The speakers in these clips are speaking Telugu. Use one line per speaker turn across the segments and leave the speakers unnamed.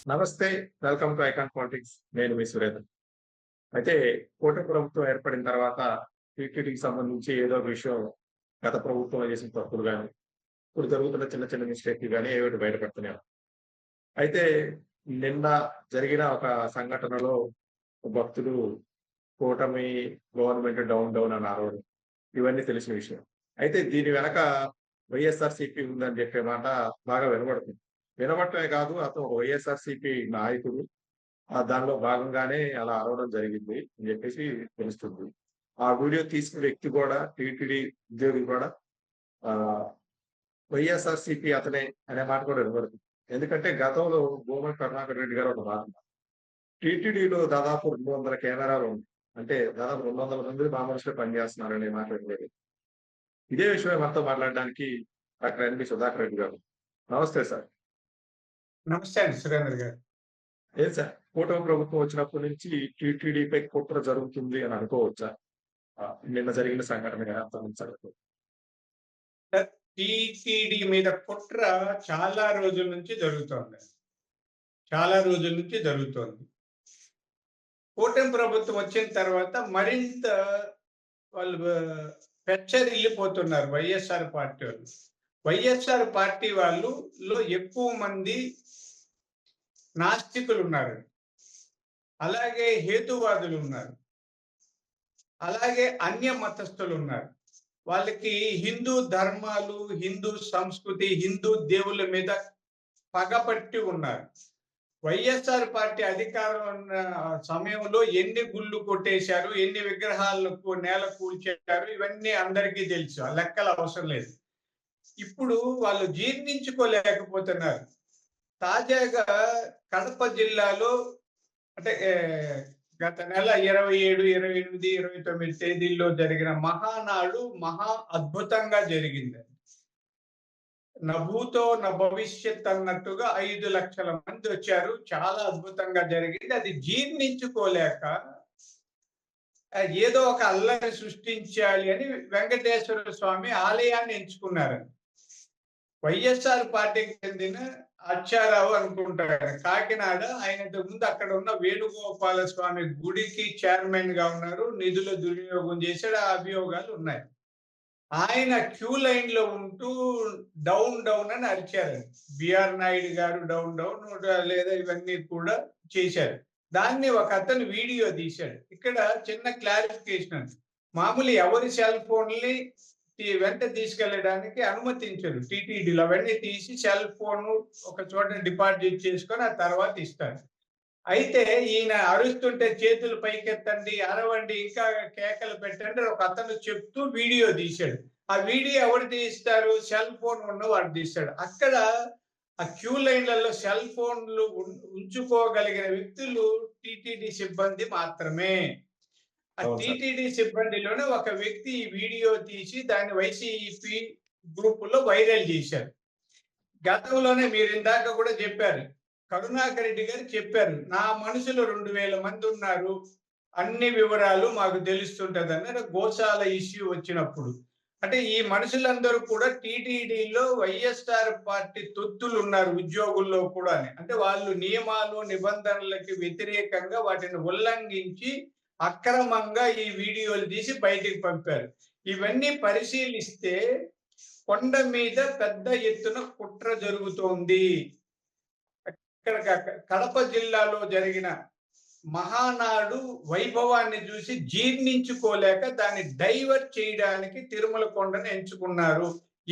నమస్తే. Welcome to icon politics. నేను మీ సురేంద్ర. అయితే కూటమి ప్రభుత్వం ఏర్పడిన తర్వాత టీటీడీకి సంబంధించి ఏదో ఒక విషయం గత ప్రభుత్వం చేసిన తప్పులు గాని, ఇప్పుడు జరుగుతున్న చిన్న చిన్న మిస్టేక్‌లు గాని ఏవో ఒకటి బయటపడుతున్నాయి. అయితే నిన్న జరిగిన ఒక సంఘటనలో భక్తులు కూటమి గవర్నమెంట్ డౌన్ డౌన్ అని అరవడం ఇవన్నీ తెలిసిన విషయం. అయితే దీని వెనక వైఎస్ఆర్‌సీపీ ఉందని చెప్పే మాట బాగా వినబడుతుంది. వినబడటమే కాదు అతను ఒక వైఎస్ఆర్‌సీపీ నాయకుడు. దానిలో భాగంగానే అలా అరవడం జరిగింది అని చెప్పేసి తెలుస్తుంది. ఆ వీడియో తీసిన వ్యక్తి కూడా టీటీడీ ఉద్యోగి కూడా ఆహ్, వైఎస్ఆర్‌సీపీ అతనే అనే మాట కూడా వినబడుతుంది. ఎందుకంటే గతంలో భూమన కరుణాకర్ రెడ్డి గారు ఒక మాట అన్నారు. టీటీడీలో దాదాపు 200 కెమెరాలు ఉన్నాయి. అంటే దాదాపు 200 మంది మా మనుషులే పనిచేస్తున్నారనే మాట వినబడింది. ఇదే విషయమై మనతో మాట్లాడడానికి డాక్టర్ ఎన్‌బి సుధాకర్ రెడ్డి గారు. నమస్తే సార్.
నమస్తే అండి సురేంద్ర గారు.
ఏం సార్ కూటమి ప్రభుత్వం వచ్చినప్పటి నుంచి టీటీడీపై కుట్ర జరుగుతుంది అని అనుకోవచ్చా? నిన్న జరిగిన సంఘటన గాని అంతకుముందు సంఘటన.
టీటీడీ మీద కుట్ర చాలా రోజుల నుంచి జరుగుతోంది. చాలా రోజుల నుంచి జరుగుతోంది. కూటమి ప్రభుత్వం వచ్చిన తర్వాత మరింత వాళ్ళు పెచ్చరిల్లిపోతున్నారు వైఎస్ఆర్ పార్టీ వాళ్ళు. వైఎస్ఆర్ పార్టీ వాళ్ళులో ఎక్కువ మంది నాస్తికులు ఉన్నారు. అలాగే హేతువాదులు ఉన్నారు. అలాగే అన్య మతస్థులు ఉన్నారు. వాళ్ళకి హిందూ ధర్మాలు, హిందూ సంస్కృతి, హిందూ దేవుళ్ళ మీద పగపట్టి ఉన్నారు. వైఎస్ఆర్ పార్టీ అధికారంలో ఉన్న సమయంలో ఎన్ని గుళ్ళు కొట్టేశారు, ఎన్ని విగ్రహాలకు నేల కూల్చారు, ఇవన్నీ అందరికీ తెలుసు. ఆ లెక్కలు అవసరం లేదు. ఇప్పుడు వాళ్ళు జీర్ణించుకోలేకపోతున్నారు. తాజాగా కడప జిల్లాలో అంటే గత నెల 27, 28, 29 తేదీల్లో జరిగిన మహానాడు మహా అద్భుతంగా జరిగింది. నభూతో న భవిష్యత్ అన్నట్టుగా 5 లక్షల మంది వచ్చారు. చాలా అద్భుతంగా జరిగింది. అది జీర్ణించుకోలేక ఏదో ఒక అల్లరి సృష్టించాలి అని వెంకటేశ్వర స్వామి ఆలయాన్ని ఎంచుకున్నారు. వైఎస్ఆర్ పార్టీకి చెందిన అచ్చారావు అనుకుంటారు. కాకినాడ. ఆయన ఇంతకుముందు అక్కడ ఉన్న వేణుగోపాల స్వామి గుడికి చైర్మన్ గా ఉన్నారు. నిధుల దుర్వినియోగం చేశాడు. ఆ అభియోగాలు ఉన్నాయి. ఆయన క్యూ లైన్ లో ఉంటూ డౌన్ డౌన్ అని అరిచారు. బిఆర్ నాయుడు గారు డౌన్ డౌన్ లేదా ఇవన్నీ కూడా చేశారు. దాన్ని ఒక అతను వీడియో తీశాడు. ఇక్కడ చిన్న క్లారిఫికేషన్. మామూలు ఎవరి సెల్ ఫోన్ని వెంట తీసుకెళ్ళడానికి అనుమతించరు టీటీడీలో. అవన్నీ తీసి సెల్ ఫోన్ ఒక చోట డిపాజిట్ చేసుకొని ఆ తర్వాత ఇస్తారు. అయితే ఈయన అరుస్తుంటే చేతులు పైకెత్తండి, అరవండి, ఇంకా కేకలు పెట్టండి ఒక అతను చెప్తూ వీడియో తీశాడు. ఆ వీడియో ఎవరు తీస్తారు? సెల్ ఫోన్ ఉన్నవాడు తీశాడు. అక్కడ ఆ క్యూ లైన్లలో సెల్ ఫోన్లు ఉంచుకోగలిగిన వ్యక్తులు టీటీడీ సిబ్బంది మాత్రమే. ఆ టీటీడీ సిబ్బందిలోనే ఒక వ్యక్తి ఈ వీడియో తీసి దాన్ని వైసీపీ గ్రూపుల్లో వైరల్ చేశారు. గతంలోనే మీరు ఇందాక కూడా చెప్పారు, కరుణాకర్ రెడ్డి గారు చెప్పారు, నా మనుషులు 2000 మంది ఉన్నారు, అన్ని వివరాలు మాకు తెలుస్తుంటది అన్నారు గోశాల ఇష్యూ వచ్చినప్పుడు. అంటే ఈ మనుషులందరూ కూడా టీటీడీలో వైఎస్ఆర్ పార్టీ తొత్తులు ఉన్నారు ఉద్యోగుల్లో కూడా. అంటే వాళ్ళు నియమాలు నిబంధనలకి వ్యతిరేకంగా వాటిని ఉల్లంఘించి అక్రమంగా ఈ వీడియోలు తీసి బయటికి పంపారు. ఇవన్నీ పరిశీలిస్తే కొండ మీద పెద్ద ఎత్తున కుట్ర జరుగుతోంది. ఇక్కడ కడప జిల్లాలో జరిగిన మహానాడు వైభవాన్ని చూసి జీర్ణించుకోలేక దాన్ని డైవర్ట్ చేయడానికి తిరుమల కొండను ఎంచుకున్నారు.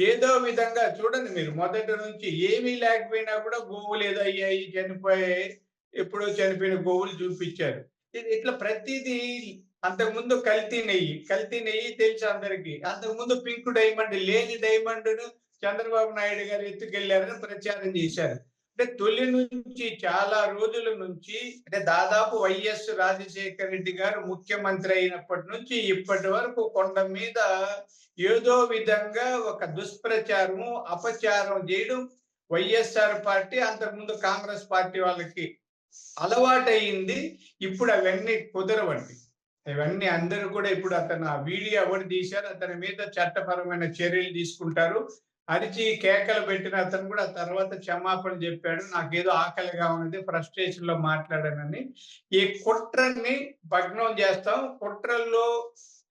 ఏదో విధంగా చూడండి, మీరు మొదటి నుంచి ఏమీ లేకపోయినా కూడా గోవులు ఏదో అయ్యాయి, చనిపోయాయి, ఎప్పుడో చనిపోయిన గోవులు చూపించారు. ఇట్లా ప్రతిదీ. అంతకుముందు కల్తీ నెయ్యి తెలుసు అందరికి. అంతకుముందు పింక్ డైమండ్ లేని డైమండ్ ను చంద్రబాబు నాయుడు గారు ఎత్తుకెళ్లారని ప్రచారం చేశారు. అంటే తొలి నుంచి చాలా రోజుల నుంచి, అంటే దాదాపు వైఎస్ రాజశేఖర రెడ్డి గారు ముఖ్యమంత్రి అయినప్పటి నుంచి ఇప్పటి వరకు కొండ మీద ఏదో విధంగా ఒక దుష్ప్రచారము, అపచారం చేయడం వైఎస్ఆర్ పార్టీ, అంతకుముందు కాంగ్రెస్ పార్టీ వాళ్ళకి అలవాటయింది. ఇప్పుడు అవన్నీ కుదరవండి. ఇవన్నీ అందరూ కూడా ఇప్పుడు అతను ఆ వీడియో ఎవరు తీశారు అతని మీద చట్టపరమైన చర్యలు తీసుకుంటారు. అరిచి కేకలు పెట్టిన అతను కూడా తర్వాత క్షమాపణ చెప్పాడు. నాకేదో ఆకలిగా ఉన్నది, ఫ్రస్ట్రేషన్ లో మాట్లాడానని. ఈ కుట్రని భగ్నం చేస్తాం. కుట్రల్లో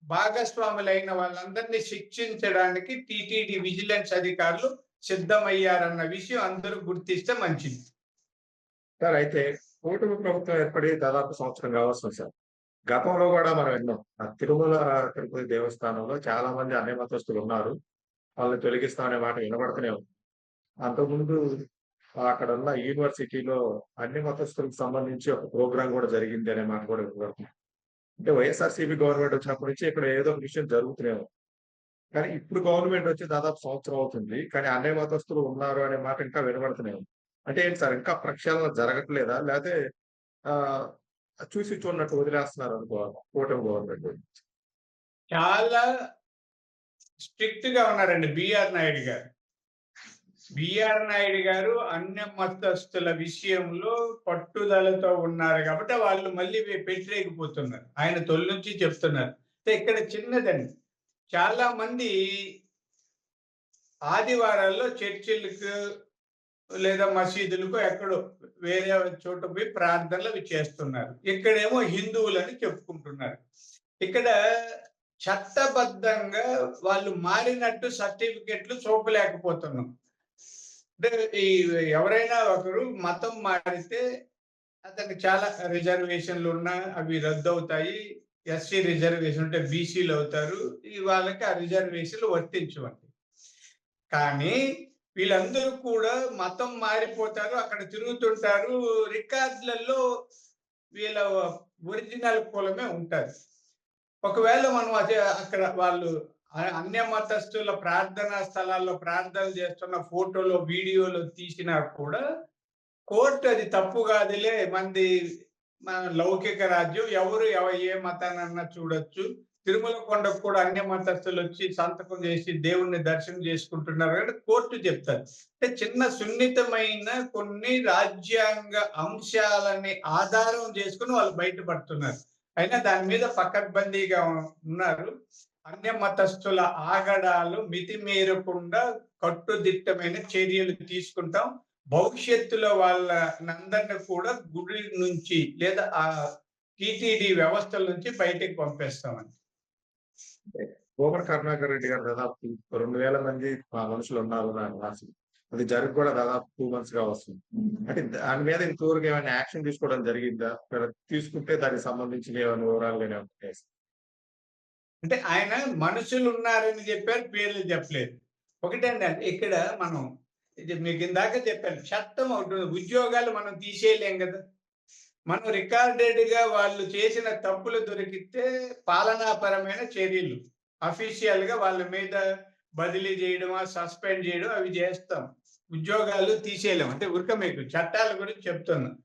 భాగస్వాములైన వాళ్ళందరినీ శిక్షించడానికి టీటీడీ విజిలెన్స్ అధికారులు సిద్ధమయ్యారన్న విషయం అందరూ గుర్తిస్తే మంచిది.
సార్ అయితే కూటమి ప్రభుత్వం ఏర్పడి దాదాపు సంవత్సరం కావస్తుంది సార్. గతంలో కూడా మనం విన్నాం. తిరుమల తిరుపతి దేవస్థానంలో చాలా మంది అన్య మతస్థులు ఉన్నారు. వాళ్ళని తొలగిస్తాం అనే మాట వినబడుతూనే ఉంది. అంతకుముందు అక్కడ ఉన్న యూనివర్సిటీలో అన్ని మతస్థులకు సంబంధించి ఒక ప్రోగ్రామ్ కూడా జరిగింది అనే మాట కూడా వినబడుతుంది. అంటే వైఎస్ఆర్సీపీ గవర్నమెంట్ వచ్చినప్పటి నుంచి ఇక్కడ ఏదో ఒక విషయం జరుగుతూనే ఉంది. కానీ ఇప్పుడు గవర్నమెంట్ వచ్చి దాదాపు సంవత్సరం అవుతుంది. కానీ అన్య మతస్థులు ఉన్నారు అనే మాట ఇంకా వినబడుతూనే ఉంది. అంటే ఏంటి సార్, ఇంకా ప్రక్షాళన జరగట్లేదా? లేకపోతే ఆహ్, చూసి చూడనట్టు వదిలేస్తున్నారు అనుకోవాలా కూటమి గవర్నమెంట్?
చాలా స్ట్రిక్ట్ గా ఉన్నారండి బిఆర్ నాయుడు గారు. బిఆర్ నాయుడు గారు అన్య మతస్థుల విషయంలో పట్టుదలతో ఉన్నారు కాబట్టి వాళ్ళు మళ్ళీ పెట్టలేకపోతున్నారు. ఆయన తొలి నుంచి చెప్తున్నారు. ఇక్కడ చిన్నదండి, చాలా మంది ఆదివారాల్లో చర్చిలకు లేదా మసీదులకు ఎక్కడో వేరే చోట పోయి ప్రార్థనలు అవి చేస్తున్నారు. ఇక్కడేమో హిందువులని చెప్పుకుంటున్నారు. ఇక్కడ చట్టబద్ధంగా వాళ్ళు మారినట్టు సర్టిఫికెట్లు చూపలేకపోతున్నాం. అంటే ఎవరైనా ఒకరు మతం మారితే అతనికి చాలా రిజర్వేషన్లు ఉన్నా అవి రద్దు అవుతాయి. ఎస్సీ రిజర్వేషన్ ఉంటే బీసీలు అవుతారు. వాళ్ళకి ఆ రిజర్వేషన్లు వర్తించవండి. కానీ వీళ్ళందరూ కూడా మతం మారిపోతారు, అక్కడ తిరుగుతుంటారు. రికార్డులలో వీళ్ళ ఒరిజినల్ కులమే ఉంటారు. ఒకవేళ మనం అక్కడ వాళ్ళు అన్య మతస్థుల ప్రార్థనా స్థలాల్లో ప్రార్థనలు చేస్తున్న ఫోటోలు, వీడియోలు తీసినా కూడా కోర్టు అది తప్పు కాదులే, మన లౌకిక రాజ్యం, ఎవరు ఏ మతాన్నన్నా చూడొచ్చు. తిరుమల కొండకు కూడా అన్య మతస్థులు వచ్చి సంతకం చేసి దేవుణ్ణి దర్శనం చేసుకుంటున్నారు అంటే కోర్టు చెప్తారు. అంటే చిన్న సున్నితమైన కొన్ని రాజ్యాంగ అంశాలని ఆధారం చేసుకుని వాళ్ళు బయటపడుతున్నారు. అయినా దాని మీద పకడ్బందీగా ఉన్నారు. అన్య మతస్థుల ఆగడాలు మితిమీరకుండా కట్టుదిట్టమైన చర్యలు తీసుకుంటాం. భవిష్యత్తులో వాళ్ళనందరినీ కూడా గుడి నుంచి లేదా ఆ టీటీడీ వ్యవస్థల నుంచి బయటికి పంపేస్తామని.
భూమన కరుణాకర్ రెడ్డి గారు దాదాపు 2000 మంది మనుషులు ఉన్నారు అని రాసి, అది జరిగి కూడా దాదాపు 2 months గా వస్తుంది. అంటే దాని మీద ఇంతవరకు ఏమైనా యాక్షన్ తీసుకోవడం జరిగిందా? తీసుకుంటే దానికి సంబంధించిన ఏమైనా వివరాలు ఉంటాయి?
అంటే ఆయన మనుషులు ఉన్నారని చెప్పారు, పేర్లు చెప్పలేదు. ఒకటండి, ఇక్కడ మనం ఇది మీకు ఇందాక చెప్పాను, చట్టం ఒకటి, ఉద్యోగాలు మనం తీసేయలేం కదా. మనం రికార్డెడ్ గా వాళ్ళు చేసిన తప్పులు దొరికితే పాలనాపరమైన చర్యలు అఫీషియల్ గా వాళ్ళ మీద బదిలీ చేయడం, సస్పెండ్ చేయడం అవి చేస్తాం. ఉద్యోగాలు తీసేయలేం. అంటే మీకు చట్టాల గురించి చెప్తున్నాం.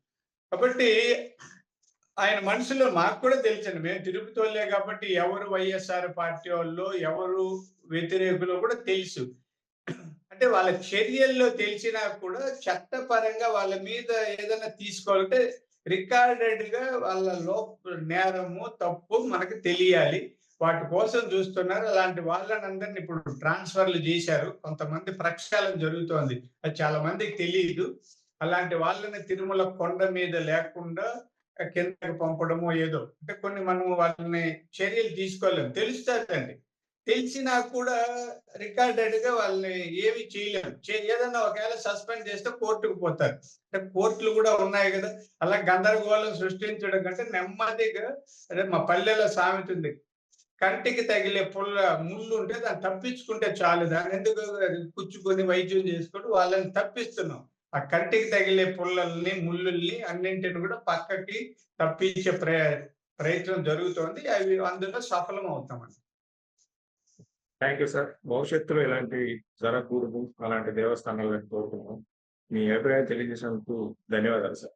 కాబట్టి ఆయన మనసులో మాకు కూడా తెలుసండి, మేము తిరుపతి వాళ్ళే కాబట్టి ఎవరు వైఎస్ఆర్ పార్టీ వాళ్ళు ఎవరు వ్యతిరేకులు కూడా తెలుసు. అంటే వాళ్ళ చర్యల్లో తెలిసినా కూడా చట్టపరంగా వాళ్ళ మీద ఏదైనా తీసుకోవాలంటే రికార్డెడ్ గా వాళ్ళ నేరము తప్పు మనకు తెలియాలి. వాటి కోసం చూస్తున్నారు. అలాంటి వాళ్ళని ఇప్పుడు ట్రాన్స్ఫర్లు చేశారు. కొంతమంది ప్రక్షాళన జరుగుతోంది, అది చాలా మందికి తెలియదు. అలాంటి వాళ్ళని తిరుమల కొండ మీద లేకుండా కిందకి పంపడమో ఏదో, అంటే కొన్ని మనం వాళ్ళని చర్యలు తీసుకోలేము. తెలుస్తుందండి, తెలిసినా కూడా రికార్డెడ్ గా వాళ్ళని ఏమి చేయలేము. ఏదన్నా ఒకవేళ సస్పెండ్ చేస్తే కోర్టుకు పోతారు. అంటే కోర్టులు కూడా ఉన్నాయి కదా. అలా గందరగోళం సృష్టించడం కంటే నెమ్మదిగా, అదే మా పల్లెలో సామెత ఉంది, కంటికి తగిలే ముళ్ళు ఉంటే దాన్ని తప్పించుకుంటే చాలు, దాన్ని ఎందుకు పుచ్చుకొని వైద్యం చేసుకొని వాళ్ళని తప్పిస్తున్నాం. ఆ కంటికి తగిలే పుల్లల్ని ముళ్ళుల్ని అన్నింటిని కూడా పక్కకి తప్పించే ప్రయత్నం జరుగుతోంది. అవి అందులో సఫలం అవుతామండి.
Thank you sir. భవిష్యత్తులో ఇలాంటివి జరగకూడదు, అలాంటి దేవస్థానాలను కోరుకుంటున్నాం. మీ అభిప్రాయం తెలియజేసినందుకు ధన్యవాదాలు సార్.